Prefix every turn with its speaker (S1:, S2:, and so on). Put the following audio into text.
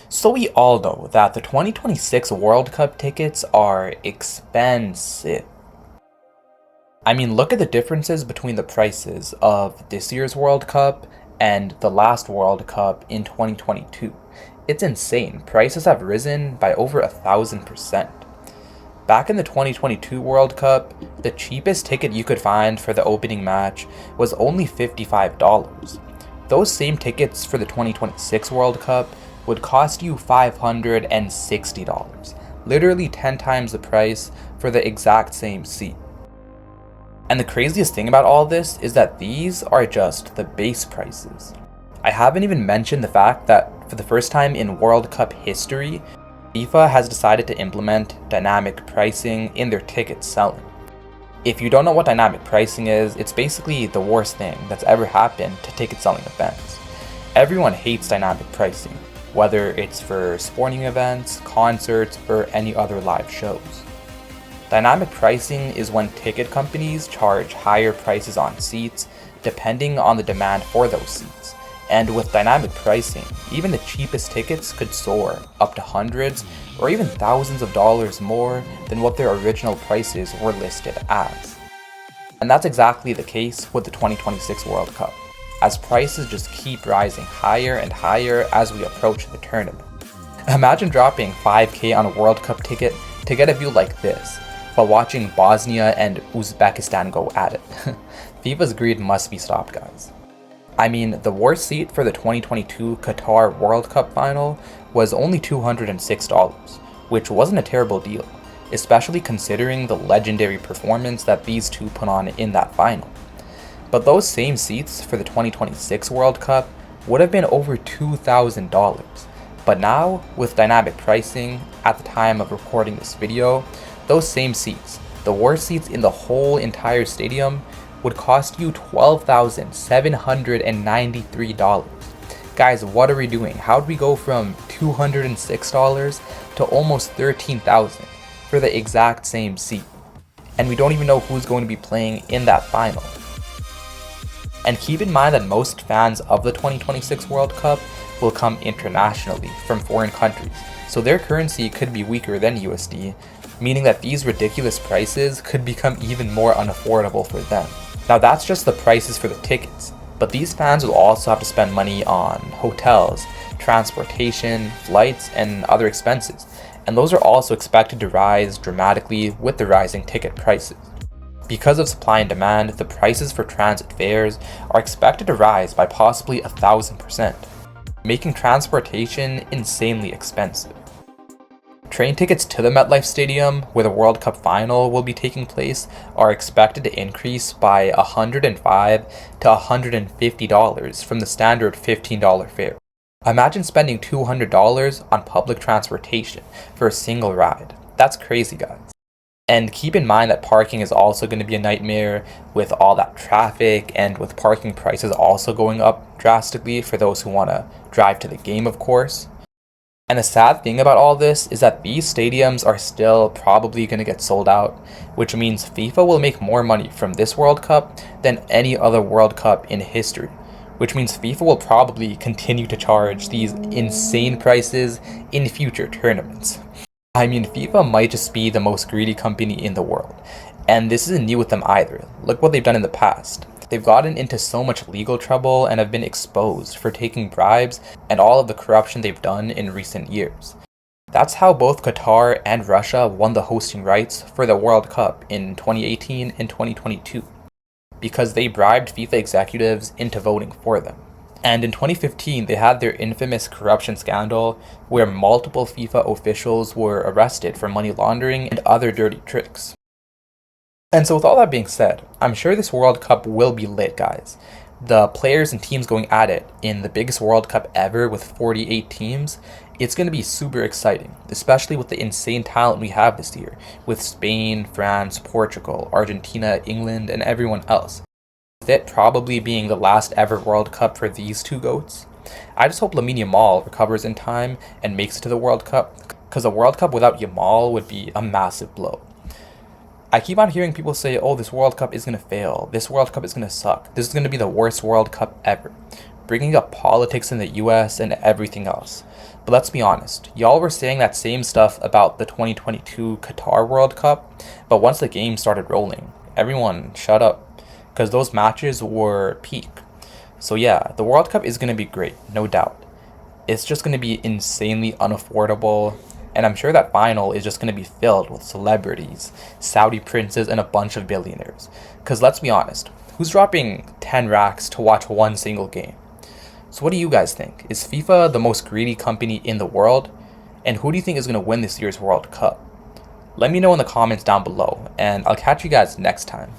S1: So we all know that the 2026 World Cup tickets are expensive. I mean, look at the differences between the prices of this year's World Cup and the last World Cup in 2022. It's insane. Prices have risen by over 1,000%. Back in the 2022 World Cup, the cheapest ticket you could find for the opening match was only $55. Those same tickets for the 2026 World Cup would cost you $560, literally 10 times the price for the exact same seat. And the craziest thing about all this is that these are just the base prices. I haven't even mentioned the fact that for the first time in World Cup history, FIFA has decided to implement dynamic pricing in their ticket selling. If you don't know what dynamic pricing is, it's basically the worst thing that's ever happened to ticket selling events. Everyone hates dynamic pricing, whether it's for sporting events, concerts, or any other live shows. Dynamic pricing is when ticket companies charge higher prices on seats depending on the demand for those seats. And with dynamic pricing, even the cheapest tickets could soar up to hundreds or even thousands of dollars more than what their original prices were listed as. And that's exactly the case with the 2026 World Cup, as prices just keep rising higher and higher as we approach the tournament. Imagine dropping $5K on a World Cup ticket to get a view like this, while watching Bosnia and Uzbekistan go at it. FIFA's greed must be stopped, guys. I mean, the worst seat for the 2022 Qatar World Cup final was only $206, which wasn't a terrible deal, especially considering the legendary performance that these two put on in that final. But those same seats for the 2026 World Cup would have been over $2,000. But now, with dynamic pricing, at the time of recording this video, those same seats, the worst seats in the whole entire stadium, would cost you $12,793. Guys, what are we doing? How did we go from $206 to almost $13,000 for the exact same seat? And we don't even know who's going to be playing in that final. And keep in mind that most fans of the 2026 World Cup will come internationally from foreign countries, so their currency could be weaker than USD, meaning that these ridiculous prices could become even more unaffordable for them. Now that's just the prices for the tickets, but these fans will also have to spend money on hotels, transportation, flights, and other expenses, and those are also expected to rise dramatically with the rising ticket prices. Because of supply and demand, the prices for transit fares are expected to rise by possibly 1,000%, making transportation insanely expensive. Train tickets to the MetLife Stadium, where the World Cup final will be taking place, are expected to increase by $105 to $150 from the standard $15 fare. Imagine spending $200 on public transportation for a single ride. That's crazy, guys. And keep in mind that parking is also going to be a nightmare with all that traffic, and with parking prices also going up drastically for those who want to drive to the game, of course. And the sad thing about all this is that these stadiums are still probably going to get sold out, which means FIFA will make more money from this World Cup than any other World Cup in history, which means FIFA will probably continue to charge these insane prices in future tournaments. I mean, FIFA might just be the most greedy company in the world, and this isn't new with them either. Look what they've done in the past. They've gotten into so much legal trouble and have been exposed for taking bribes and all of the corruption they've done in recent years. That's how both Qatar and Russia won the hosting rights for the World Cup in 2018 and 2022, because they bribed FIFA executives into voting for them. And in 2015, they had their infamous corruption scandal where multiple FIFA officials were arrested for money laundering and other dirty tricks. And so with all that being said, I'm sure this World Cup will be lit, guys. The players and teams going at it in the biggest World Cup ever with 48 teams, it's going to be super exciting, especially with the insane talent we have this year, with Spain, France, Portugal, Argentina, England, and everyone else. With it probably being the last ever World Cup for these two GOATs, I just hope Lamine Yamal recovers in time and makes it to the World Cup, because a World Cup without Yamal would be a massive blow. I keep on hearing people say, oh, this World Cup is going to fail, this World Cup is going to suck, this is going to be the worst World Cup ever, bringing up politics in the US and everything else. But let's be honest, y'all were saying that same stuff about the 2022 Qatar World Cup, but once the game started rolling, everyone shut up because those matches were peak. So yeah, the World Cup is going to be great, no doubt. It's just going to be insanely unaffordable, and I'm sure that final is just going to be filled with celebrities, Saudi princes, and a bunch of billionaires. Because let's be honest, who's dropping 10 racks to watch one single game? So what do you guys think? Is FIFA the most greedy company in the world? And who do you think is going to win this year's World Cup? Let me know in the comments down below, and I'll catch you guys next time.